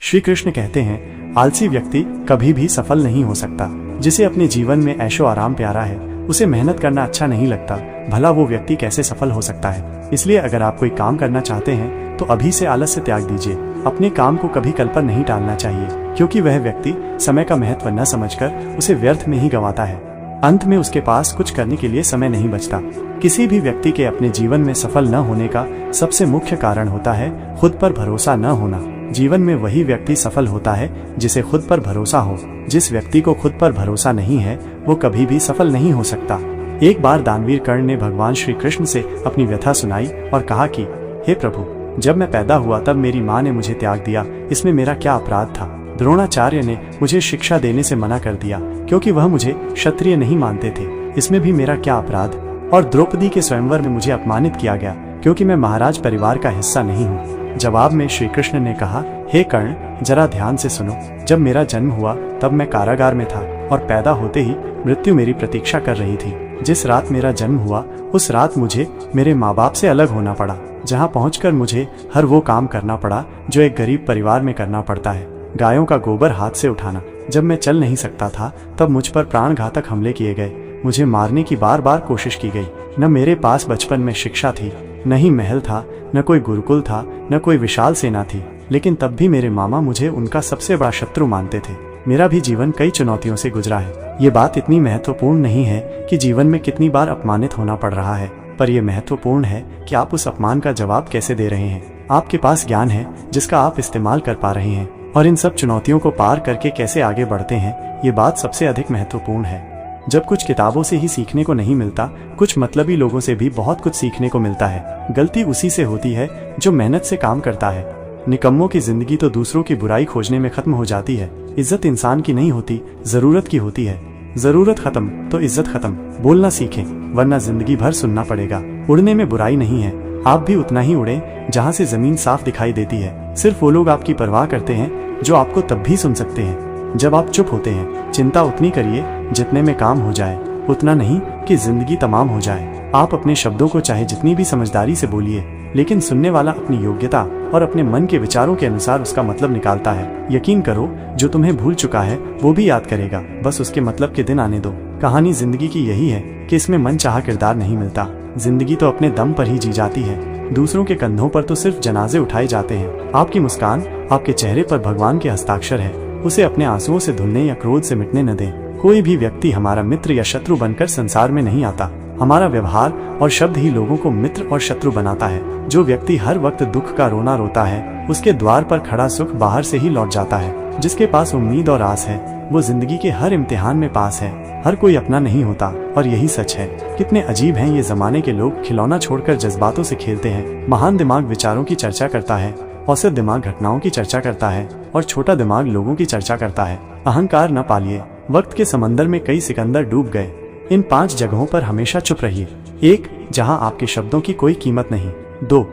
श्री कृष्ण कहते हैं, आलसी व्यक्ति कभी भी सफल नहीं हो सकता। जिसे अपने जीवन में ऐशो आराम प्यारा है, उसे मेहनत करना अच्छा नहीं लगता, भला वो व्यक्ति कैसे सफल हो सकता है। इसलिए अगर आप कोई काम करना चाहते हैं तो अभी से आलस्य त्याग दीजिए। अपने काम को कभी कल पर नहीं टालना चाहिए, क्योंकि वह व्यक्ति समय का महत्व न समझकर उसे व्यर्थ में ही गंवाता है। अंत में उसके पास कुछ करने के लिए समय नहीं बचता। किसी भी व्यक्ति के अपने जीवन में सफल न होने का सबसे मुख्य कारण होता है खुद पर भरोसा न होना। जीवन में वही व्यक्ति सफल होता है जिसे खुद पर भरोसा हो। जिस व्यक्ति को खुद पर भरोसा नहीं है वो कभी भी सफल नहीं हो सकता। एक बार दानवीर कर्ण ने भगवान श्री कृष्ण से अपनी व्यथा सुनाई और कहा कि हे प्रभु, जब मैं पैदा हुआ तब मेरी माँ ने मुझे त्याग दिया, इसमें मेरा क्या अपराध था। द्रोणाचार्य ने मुझे शिक्षा देने से मना कर दिया क्योंकि वह मुझे क्षत्रिय नहीं मानते थे, इसमें भी मेरा क्या अपराध। और द्रौपदी के स्वयंवर में मुझे अपमानित किया गया क्योंकि मैं महाराज परिवार का हिस्सा नहीं हूँ। जवाब में श्री कृष्ण ने कहा, हे कर्ण, जरा ध्यान से सुनो। जब मेरा जन्म हुआ तब मैं कारागार में था और पैदा होते ही मृत्यु मेरी प्रतीक्षा कर रही थी। जिस रात मेरा जन्म हुआ उस रात मुझे मेरे माँ बाप से अलग होना पड़ा, जहाँ पहुंचकर मुझे हर वो काम करना पड़ा जो एक गरीब परिवार में करना पड़ता है। गायों का गोबर हाथ से उठाना। जब मैं चल नहीं सकता था तब मुझ पर प्राणघातक हमले किए गए। मुझे मारने की बार बार कोशिश की गई। न मेरे पास बचपन में शिक्षा थी, न ही महल था, न कोई गुरुकुल था, न कोई विशाल सेना थी, लेकिन तब भी मेरे मामा मुझे उनका सबसे बड़ा शत्रु मानते थे। मेरा भी जीवन कई चुनौतियों से गुजरा है। ये बात इतनी महत्वपूर्ण नहीं है कि जीवन में कितनी बार अपमानित होना पड़ रहा है, पर यह महत्वपूर्ण है कि आप उस अपमान का जवाब कैसे दे रहे हैं। आपके पास ज्ञान है जिसका आप इस्तेमाल कर पा रहे हैं, और इन सब चुनौतियों को पार करके कैसे आगे बढ़ते हैं, ये बात सबसे अधिक महत्वपूर्ण है। जब कुछ किताबों से ही सीखने को नहीं मिलता, कुछ मतलबी लोगों से भी बहुत कुछ सीखने को मिलता है। गलती उसी से होती है जो मेहनत से काम करता है। निकम्मों की जिंदगी तो दूसरों की बुराई खोजने में खत्म हो जाती है। इज्जत इंसान की नहीं होती, जरूरत की होती है। जरूरत खत्म तो इज्जत खत्म। बोलना सीखें, वरना जिंदगी भर सुनना पड़ेगा। उड़ने में बुराई नहीं है, आप भी उतना ही उड़ें जहाँ से जमीन साफ दिखाई देती है। सिर्फ वो लोग आपकी परवाह करते हैं जो आपको तब भी सुन सकते हैं जब आप चुप होते हैं। चिंता उतनी करिए जितने में काम हो जाए, उतना नहीं कि जिंदगी तमाम हो जाए। आप अपने शब्दों को चाहे जितनी भी समझदारी से बोलिए, लेकिन सुनने वाला अपनी योग्यता और अपने मन के विचारों के अनुसार उसका मतलब निकालता है। यकीन करो, जो तुम्हें भूल चुका है वो भी याद करेगा, बस उसके मतलब के दिन आने दो। कहानी जिंदगी की यही है कि इसमें मन चाहा किरदार नहीं मिलता। जिंदगी तो अपने दम पर ही जी जाती है। दूसरों के कंधों पर तो सिर्फ जनाजे उठाए जाते हैं। आपकी मुस्कान, आपके चेहरे पर भगवान के हस्ताक्षर है। उसे अपने आंसुओं से धुलने या क्रोध से मिटने न दें। कोई भी व्यक्ति हमारा मित्र या शत्रु बनकर संसार में नहीं आता। हमारा व्यवहार और शब्द ही लोगों को मित्र और शत्रु बनाता है। जो व्यक्ति हर वक्त दुख का रोना रोता है, उसके द्वार पर खड़ा सुख बाहर से ही लौट जाता है। जिसके पास उम्मीद और आस है, वो जिंदगी के हर इम्तिहान में पास है। हर कोई अपना नहीं होता, और यही सच है। कितने अजीब हैं ये जमाने के लोग, खिलौना छोड़कर जज्बातों से खेलते हैं। महान दिमाग विचारों की चर्चा करता है, औसत दिमाग घटनाओं की चर्चा करता है, और छोटा दिमाग लोगों की चर्चा करता है। अहंकार न पालिए। वक्त के समंदर में कई सिकंदर डूब गए। इन 5 जगहों पर हमेशा चुप रहिए। 1. जहां आपके शब्दों की कोई कीमत नहीं। 2.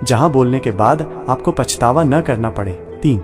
जहां बोलने के बाद आपको पछतावा न करना पड़े। 3.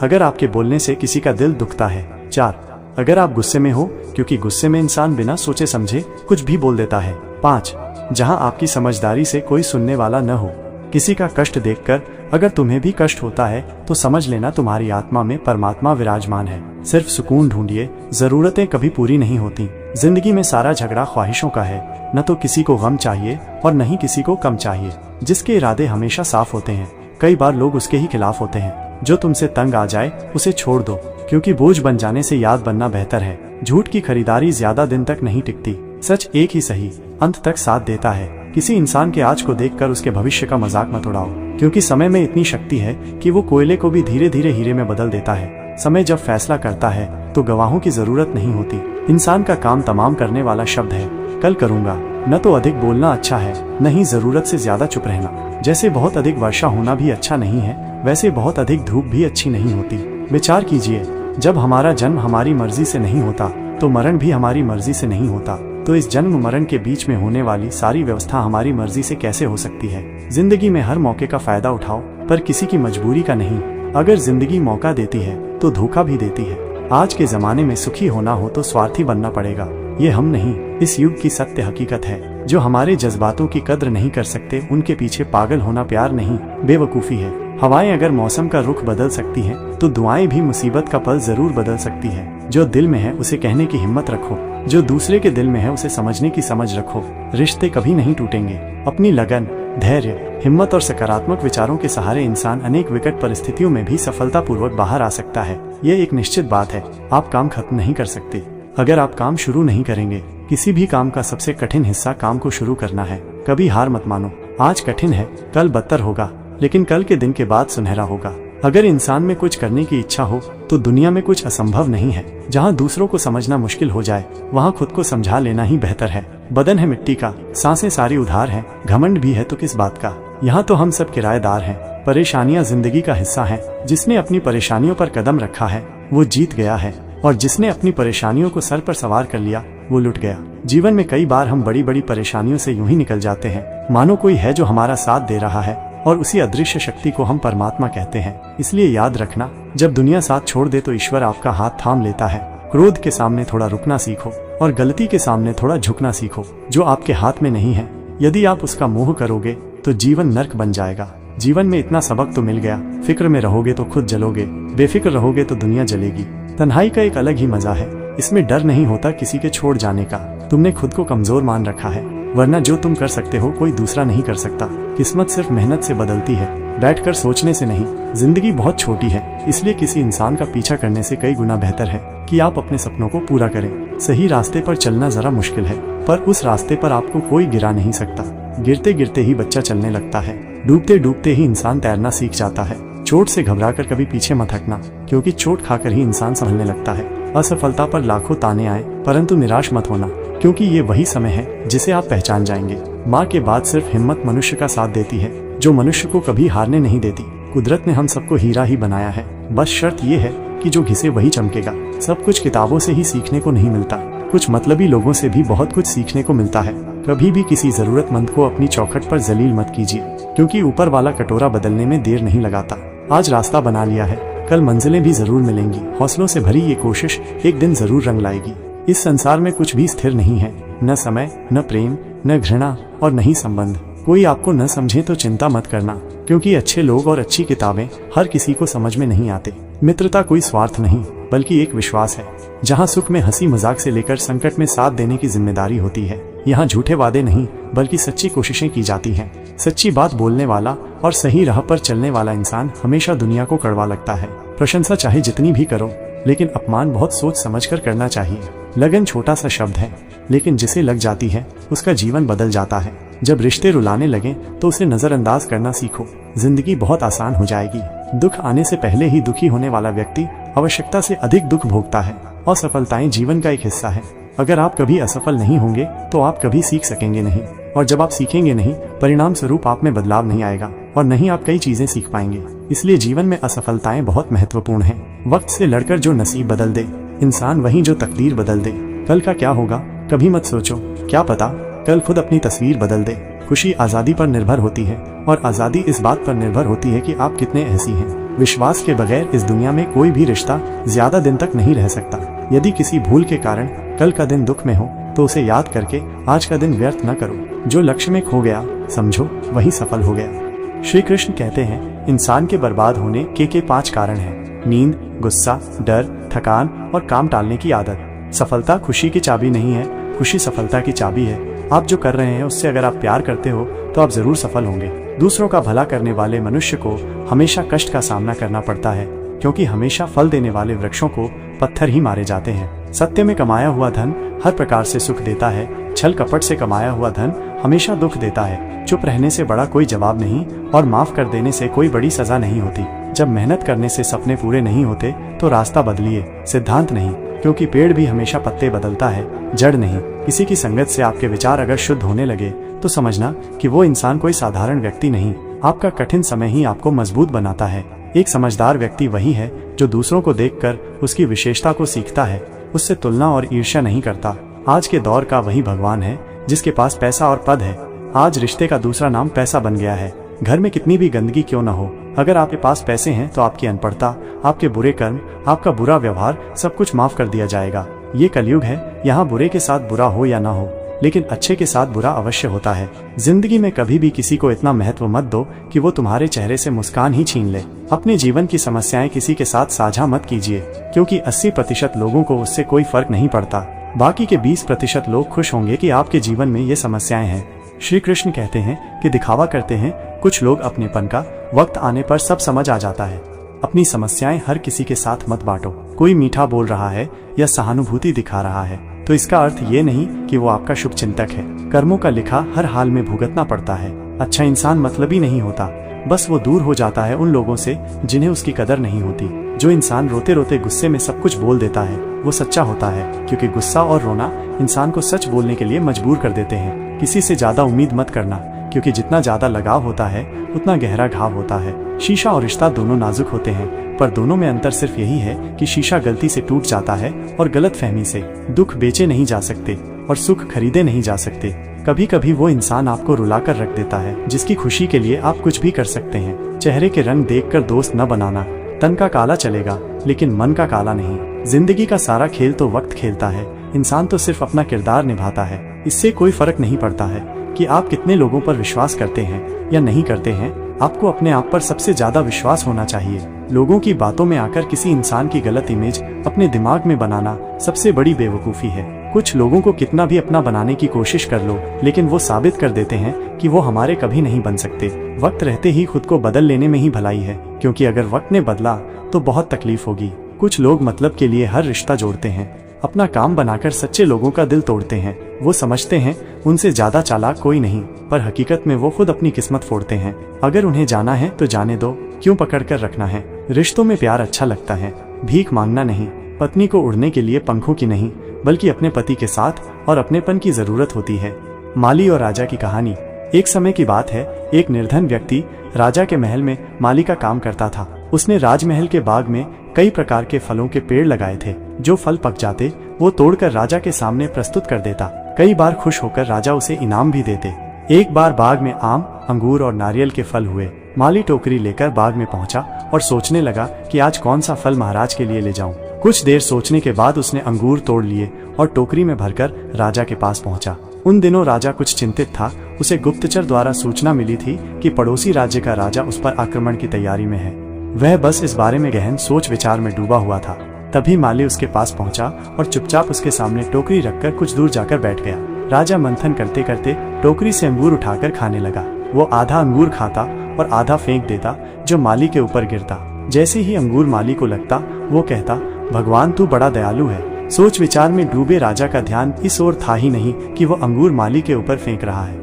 अगर आपके बोलने से किसी का दिल दुखता है। 4. अगर आप गुस्से में हो, क्योंकि गुस्से में इंसान बिना सोचे समझे कुछ भी बोल देता है। 5. जहां आपकी समझदारी से कोई सुनने वाला न हो। किसी का कष्ट देखकर अगर तुम्हें भी कष्ट होता है तो समझ लेना तुम्हारी आत्मा में परमात्मा विराजमान है। सिर्फ सुकून ढूंढिए, जरूरतें कभी पूरी नहीं होती। जिंदगी में सारा झगड़ा ख्वाहिशों का है। न तो किसी को गम चाहिए और न ही किसी को कम चाहिए। जिसके इरादे हमेशा साफ होते हैं, कई बार लोग उसके ही खिलाफ होते हैं। जो तुमसे तंग आ जाए उसे छोड़ दो, क्योंकि बोझ बन जाने से याद बनना बेहतर है। झूठ की खरीदारी ज्यादा दिन तक नहीं टिकती। सच एक ही सही अंत तक साथ देता है। किसी इंसान के आज को देखकर उसके भविष्य का मजाक मत उड़ाओ, क्योंकि समय में इतनी शक्ति है कि वो कोयले को भी धीरे धीरे हीरे में बदल देता है। समय जब फैसला करता है तो गवाहों की जरूरत नहीं होती। इंसान का काम तमाम करने वाला शब्द है, कल करूंगा। न तो अधिक बोलना अच्छा है, न ही जरूरत से ज्यादा चुप रहना। जैसे बहुत अधिक वर्षा होना भी अच्छा नहीं है, वैसे बहुत अधिक धूप भी अच्छी नहीं होती। विचार कीजिए, जब हमारा जन्म हमारी मर्जी से नहीं होता तो मरण भी हमारी मर्जी से नहीं होता। तो इस जन्म मरण के बीच में होने वाली सारी व्यवस्था हमारी मर्जी से कैसे हो सकती है। जिंदगी में हर मौके का फायदा उठाओ, पर किसी की मजबूरी का नहीं। अगर जिंदगी मौका देती है तो धोखा भी देती है। आज के जमाने में सुखी होना हो तो स्वार्थी बनना पड़ेगा। ये हम नहीं, इस युग की सत्य हकीकत है। जो हमारे जज्बातों की कद्र नहीं कर सकते, उनके पीछे पागल होना प्यार नहीं, बेवकूफी है। हवाएं अगर मौसम का रुख बदल सकती हैं, तो दुआएं भी मुसीबत का पल जरूर बदल सकती है। जो दिल में है उसे कहने की हिम्मत रखो, जो दूसरे के दिल में है उसे समझने की समझ रखो। रिश्ते कभी नहीं टूटेंगे। अपनी लगन, धैर्य, हिम्मत और सकारात्मक विचारों के सहारे इंसान अनेक विकट परिस्थितियों में भी सफलतापूर्वक बाहर आ सकता है। यह एक निश्चित बात है, आप काम खत्म नहीं कर सकते अगर आप काम शुरू नहीं करेंगे। किसी भी काम का सबसे कठिन हिस्सा काम को शुरू करना है। कभी हार मत मानो। आज कठिन है, कल बदतर होगा, लेकिन कल के दिन के बाद सुनहरा होगा। अगर इंसान में कुछ करने की इच्छा हो तो दुनिया में कुछ असंभव नहीं है। जहाँ दूसरों को समझना मुश्किल हो जाए, वहाँ खुद को समझा लेना ही बेहतर है। बदन है मिट्टी का, सांसें सारी उधार हैं, घमंड भी है तो किस बात का। यहाँ तो हम सब किराएदार हैं। परेशानियाँ जिंदगी का हिस्सा है। जिसने अपनी परेशानियों पर कदम रखा है वो जीत गया है, और जिसने अपनी परेशानियों को सर पर सवार कर लिया वो लुट गया। जीवन में कई बार हम बड़ी बड़ी परेशानियों से यूं ही निकल जाते हैं, मानो कोई है जो हमारा साथ दे रहा है, और उसी अदृश्य शक्ति को हम परमात्मा कहते हैं। इसलिए याद रखना, जब दुनिया साथ छोड़ दे तो ईश्वर आपका हाथ थाम लेता है। क्रोध के सामने थोड़ा रुकना सीखो, और गलती के सामने थोड़ा झुकना सीखो। जो आपके हाथ में नहीं है, यदि आप उसका मोह करोगे तो जीवन नर्क बन जाएगा। जीवन में इतना सबक तो मिल गया, फिक्र में रहोगे तो खुद जलोगे, बेफिक्र रहोगे तो दुनिया जलेगी। तन्हाई का एक अलग ही मजा है। इसमें डर नहीं होता किसी के छोड़ जाने का। तुमने खुद को कमजोर मान रखा है, वरना जो तुम कर सकते हो कोई दूसरा नहीं कर सकता। किस्मत सिर्फ मेहनत से बदलती है, बैठकर सोचने से नहीं। जिंदगी बहुत छोटी है, इसलिए किसी इंसान का पीछा करने से कई गुना बेहतर है कि आप अपने सपनों को पूरा करें। सही रास्ते पर चलना जरा मुश्किल है, पर उस रास्ते पर आपको कोई गिरा नहीं सकता। गिरते गिरते ही बच्चा चलने लगता है, डूबते डूबते ही इंसान तैरना सीख जाता है। चोट से घबराकर कभी पीछे मत हटना, क्योंकि चोट खाकर ही इंसान संभलने लगता है। असफलता पर लाखों ताने आए, परंतु निराश मत होना, क्योंकि ये वही समय है जिसे आप पहचान जाएंगे। माँ के बाद सिर्फ हिम्मत मनुष्य का साथ देती है, जो मनुष्य को कभी हारने नहीं देती। कुदरत ने हम सबको हीरा ही बनाया है, बस शर्त ये है कि जो घिसे वही चमकेगा। सब कुछ किताबों से ही सीखने को नहीं मिलता, कुछ मतलबी लोगों से भी बहुत कुछ सीखने को मिलता है। कभी भी किसी जरूरतमंद को अपनी चौखट पर जलील मत कीजिए, क्योंकि ऊपर वाला कटोरा बदलने में देर नहीं लगाता। आज रास्ता बना लिया है, कल मंजिलें भी जरूर मिलेंगी। हौसलों से भरी ये कोशिश एक दिन जरूर रंग लाएगी। इस संसार में कुछ भी स्थिर नहीं है, न समय, न प्रेम, न घृणा और न ही संबंध। कोई आपको न समझे तो चिंता मत करना, क्योंकि अच्छे लोग और अच्छी किताबें हर किसी को समझ में नहीं आते। मित्रता कोई स्वार्थ नहीं, बल्कि एक विश्वास है। जहाँ सुख में हंसी मजाक से लेकर संकट में साथ देने की जिम्मेदारी होती है। यहाँ झूठे वादे नहीं, बल्कि सच्ची कोशिशें की जाती हैं। सच्ची बात बोलने वाला और सही राह पर चलने वाला इंसान हमेशा दुनिया को कड़वा लगता है। प्रशंसा चाहे जितनी भी करो, लेकिन अपमान बहुत सोच समझ कर करना चाहिए। लगन छोटा सा शब्द है, लेकिन जिसे लग जाती है उसका जीवन बदल जाता है। जब रिश्ते रुलाने लगे तो उसे नजरअंदाज करना सीखो, जिंदगी बहुत आसान हो जाएगी। दुख आने से पहले ही दुखी होने वाला व्यक्ति आवश्यकता से अधिक दुख भोगता है। असफलताएं जीवन का एक हिस्सा है। अगर आप कभी असफल नहीं होंगे तो आप कभी सीख सकेंगे नहीं, और जब आप सीखेंगे नहीं, परिणाम स्वरूप आप में बदलाव नहीं आएगा, और नहीं आप कई चीजें सीख पाएंगे। इसलिए जीवन में असफलताएं बहुत महत्वपूर्ण हैं। वक्त से लड़कर जो नसीब बदल दे, इंसान वही जो तकदीर बदल दे। कल का क्या होगा कभी मत सोचो, क्या पता कल खुद अपनी तस्वीर बदल दे। खुशी आजादी पर निर्भर होती है, और आजादी इस बात पर निर्भर होती है कि आप कितने ऐसी हैं। विश्वास के बगैर इस दुनिया में कोई भी रिश्ता ज्यादा दिन तक नहीं रह सकता। यदि किसी भूल के कारण कल का दिन दुख में हो तो उसे याद करके आज का दिन व्यर्थ न करो। जो लक्ष्य में खो गया समझो वही सफल हो गया। श्री कृष्ण कहते हैं, इंसान के बर्बाद होने के 5 कारण हैं: नींद, गुस्सा, डर, थकान और काम टालने की आदत। सफलता खुशी की चाबी नहीं है, खुशी सफलता की चाबी है। आप जो कर रहे हैं उससे अगर आप प्यार करते हो तो आप जरूर सफल होंगे। दूसरों का भला करने वाले मनुष्य को हमेशा कष्ट का सामना करना पड़ता है, क्योंकि हमेशा फल देने वाले वृक्षों को पत्थर ही मारे जाते हैं। सत्य में कमाया हुआ धन हर प्रकार से सुख देता है, छल कपट से कमाया हुआ धन हमेशा दुख देता है। चुप रहने से बड़ा कोई जवाब नहीं, और माफ कर देने से कोई बड़ी सजा नहीं होती। जब मेहनत करने से सपने पूरे नहीं होते तो रास्ता बदलिए, सिद्धांत नहीं, क्योंकि पेड़ भी हमेशा पत्ते बदलता है, जड़ नहीं। किसी की संगत से आपके विचार अगर शुद्ध होने लगे तो समझना कि वो इंसान कोई साधारण व्यक्ति नहीं, आपका कठिन समय ही आपको मजबूत बनाता है। एक समझदार व्यक्ति वही है जो दूसरों को देखकर उसकी विशेषता को सीखता है, उससे तुलना और ईर्ष्या नहीं करता। आज के दौर का वही भगवान है जिसके पास पैसा और पद है। आज रिश्ते का दूसरा नाम पैसा बन गया है। घर में कितनी भी गंदगी क्यों न हो, अगर आपके पास पैसे हैं तो आपकी अनपढ़ता, आपके बुरे कर्म, आपका बुरा व्यवहार सब कुछ माफ कर दिया जाएगा। ये कलयुग है, यहाँ बुरे के साथ बुरा हो या ना हो, लेकिन अच्छे के साथ बुरा अवश्य होता है। जिंदगी में कभी भी किसी को इतना महत्व मत दो कि वो तुम्हारे चेहरे से मुस्कान ही छीन ले। अपने जीवन की समस्याएं किसी के साथ साझा मत कीजिए, क्योंकि 80% लोगों को उससे कोई फर्क नहीं पड़ता। बाकी के 20% लोग खुश होंगे कि आपके जीवन में ये समस्याएं हैं। श्री कृष्ण कहते हैं कि दिखावा करते हैं कुछ लोग अपनेपन का, वक्त आने पर सब समझ आ जाता है। अपनी समस्याएं हर किसी के साथ मत बांटो। कोई मीठा बोल रहा है या सहानुभूति दिखा रहा है तो इसका अर्थ ये नहीं कि वो आपका शुभ चिंतक है। कर्मों का लिखा हर हाल में भुगतना पड़ता है। अच्छा इंसान मतलबी नहीं होता, बस वो दूर हो जाता है उन लोगों से जिन्हें उसकी कदर नहीं होती। जो इंसान रोते रोते गुस्से में सब कुछ बोल देता है वो सच्चा होता है, क्योंकि गुस्सा और रोना इंसान को सच बोलने के लिए मजबूर कर देते हैं। किसी से ज्यादा उम्मीद मत करना, क्योंकि जितना ज्यादा लगाव होता है उतना गहरा घाव होता है। शीशा और रिश्ता दोनों नाजुक होते हैं, पर दोनों में अंतर सिर्फ यही है कि शीशा गलती से टूट जाता है और गलतफहमी से। दुख बेचे नहीं जा सकते और सुख खरीदे नहीं जा सकते। कभी कभी वो इंसान आपको रुलाकर रख देता है जिसकी खुशी के लिए आप कुछ भी कर सकते हैं। चेहरे के रंग देखकर दोस्त न बनाना। तन का काला चलेगा लेकिन मन का काला नहीं। जिंदगी का सारा खेल तो वक्त खेलता है, इंसान तो सिर्फ अपना किरदार निभाता है। इससे कोई फर्क नहीं पड़ता है कि आप कितने लोगों पर विश्वास करते हैं या नहीं करते हैं। आपको अपने आप पर सबसे ज्यादा विश्वास होना चाहिए। लोगों की बातों में आकर किसी इंसान की गलत इमेज अपने दिमाग में बनाना सबसे बड़ी बेवकूफी है। कुछ लोगों को कितना भी अपना बनाने की कोशिश कर लो, लेकिन वो साबित कर देते हैं कि वो हमारे कभी नहीं बन सकते। वक्त रहते ही खुद को बदल लेने में ही भलाई है, क्योंकि अगर वक्त ने बदला तो बहुत तकलीफ होगी। कुछ लोग मतलब के लिए हर रिश्ता जोड़ते हैं, अपना काम बनाकर सच्चे लोगों का दिल तोड़ते हैं। वो समझते हैं उनसे ज्यादा चालाक कोई नहीं, पर हकीकत में वो खुद अपनी किस्मत फोड़ते हैं। अगर उन्हें जाना है तो जाने दो, क्यों पकड़ कर रखना है। रिश्तों में प्यार अच्छा लगता है, भीख मांगना नहीं। पत्नी को उड़ने के लिए पंखों की नहीं, बल्कि अपने पति के साथ और अपनेपन की जरूरत होती है। माली और राजा की कहानी। एक समय की बात है, एक निर्धन व्यक्ति राजा के महल में माली का काम करता था। उसने राजमहल के बाग में कई प्रकार के फलों के पेड़ लगाए थे। जो फल पक जाते वो तोड़कर राजा के सामने प्रस्तुत कर देता। कई बार खुश होकर राजा उसे इनाम भी देते। एक बार बाग में आम, अंगूर और नारियल के फल हुए। माली टोकरी लेकर बाग में पहुंचा और सोचने लगा कि आज कौन सा फल महाराज के लिए ले जाऊं। कुछ देर सोचने के बाद उसने अंगूर तोड़ लिए और टोकरी में भरकर राजा के पास पहुंचा। उन दिनों राजा कुछ चिंतित था। उसे गुप्तचर द्वारा सूचना मिली थी कि पड़ोसी राज्य का राजा उस पर आक्रमण की तैयारी में है। वह बस इस बारे में गहन सोच विचार में डूबा हुआ था। तभी माली उसके पास पहुंचा और चुपचाप उसके सामने टोकरी रखकर कुछ दूर जाकर बैठ गया। राजा मंथन करते करते टोकरी से अंगूर उठाकर खाने लगा। वो आधा अंगूर खाता और आधा फेंक देता, जो माली के ऊपर गिरता। जैसे ही अंगूर माली को लगता वो कहता, भगवान तू बड़ा दयालु है। सोच विचार में डूबे राजा का ध्यान इस ओर था ही नहीं कि वो अंगूर माली के ऊपर फेंक रहा है।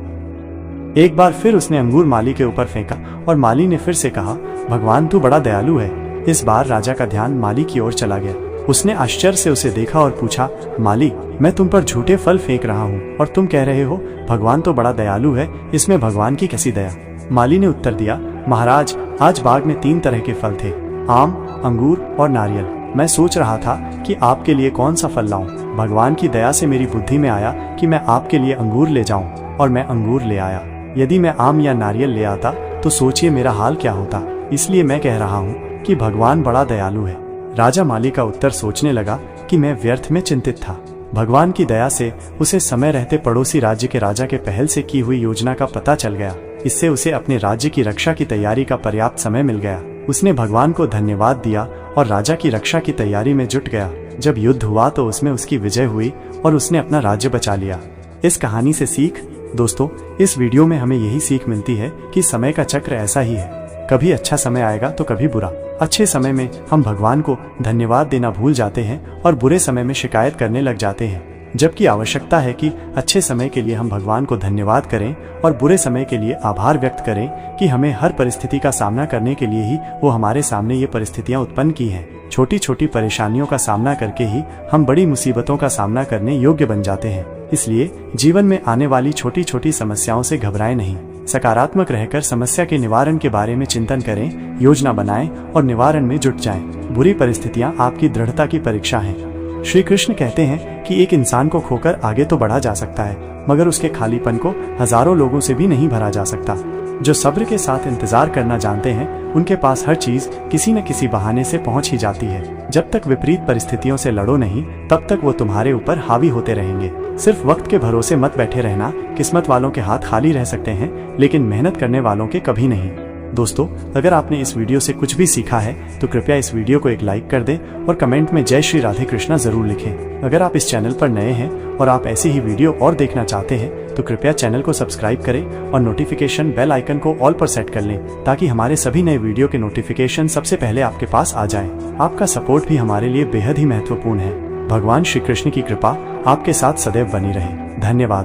एक बार फिर उसने अंगूर माली के ऊपर फेंका और माली ने फिर से कहा, भगवान तू बड़ा दयालु है। इस बार राजा का ध्यान माली की ओर चला गया। उसने आश्चर्य से उसे देखा और पूछा, माली, मैं तुम पर झूठे फल फेंक रहा हूँ और तुम कह रहे हो भगवान तो बड़ा दयालु है, इसमें भगवान की कैसी दया। माली ने उत्तर दिया, महाराज, आज बाग में 3 तरह के फल थे, आम, अंगूर और नारियल। मैं सोच रहा था कि आपके लिए कौन सा फल लाऊं। भगवान की दया से मेरी बुद्धि में आया कि मैं आपके लिए अंगूर ले जाऊं, और मैं अंगूर ले आया। यदि मैं आम या नारियल ले आता तो सोचिए मेरा हाल क्या होता। इसलिए मैं कह रहा हूँ कि भगवान बड़ा दयालु है। राजा माली का उत्तर सोचने लगा कि मैं व्यर्थ में चिंतित था। भगवान की दया से उसे समय रहते पड़ोसी राज्य के राजा के पहल से की हुई योजना का पता चल गया। इससे उसे अपने राज्य की रक्षा की तैयारी का पर्याप्त समय मिल गया। उसने भगवान को धन्यवाद दिया और राजा की रक्षा की तैयारी में जुट गया। जब युद्ध हुआ तो उसमें उसकी विजय हुई और उसने अपना राज्य बचा लिया। इस कहानी से सीख। दोस्तों, इस वीडियो में हमें यही सीख मिलती है कि समय का चक्र ऐसा ही है, कभी अच्छा समय आएगा तो कभी बुरा। अच्छे समय में हम भगवान को धन्यवाद देना भूल जाते हैं और बुरे समय में शिकायत करने लग जाते हैं, जबकि आवश्यकता है कि अच्छे समय के लिए हम भगवान को धन्यवाद करें और बुरे समय के लिए आभार व्यक्त करें कि हमें हर परिस्थिति का सामना करने के लिए ही वो हमारे सामने ये परिस्थितियां उत्पन्न की हैं। छोटी छोटी परेशानियों का सामना करके ही हम बड़ी मुसीबतों का सामना करने योग्य बन जाते हैं। इसलिए जीवन में आने वाली छोटी छोटी समस्याओं से घबराएं नहीं। सकारात्मक रहकर समस्या के निवारण के बारे में चिंतन करें, योजना बनाएं और निवारण में जुट जाएं। बुरी परिस्थितियां आपकी दृढ़ता की परीक्षा हैं। श्री कृष्ण कहते हैं कि एक इंसान को खोकर आगे तो बढ़ा जा सकता है, मगर उसके खालीपन को हजारों लोगों से भी नहीं भरा जा सकता। जो सब्र के साथ इंतजार करना जानते हैं उनके पास हर चीज किसी न किसी बहाने से पहुंच ही जाती है। जब तक विपरीत परिस्थितियों से लड़ो नहीं, तब तक वो तुम्हारे ऊपर हावी होते रहेंगे। सिर्फ वक्त के भरोसे मत बैठे रहना। किस्मत वालों के हाथ खाली रह सकते हैं, लेकिन मेहनत करने वालों के कभी नहीं। दोस्तों, अगर आपने इस वीडियो से कुछ भी सीखा है तो कृपया इस वीडियो को एक लाइक कर दें और कमेंट में जय श्री राधे कृष्णा जरूर लिखें। अगर आप इस चैनल पर नए हैं और आप ऐसी ही वीडियो और देखना चाहते हैं तो कृपया चैनल को सब्सक्राइब करें और नोटिफिकेशन बेल आइकन को ऑल पर सेट कर लें, ताकि हमारे सभी नए वीडियो के नोटिफिकेशन सबसे पहले आपके पास आ जाए। आपका सपोर्ट भी हमारे लिए बेहद ही महत्वपूर्ण है। भगवान श्री कृष्ण की कृपा आपके साथ सदैव बनी रहे। धन्यवाद।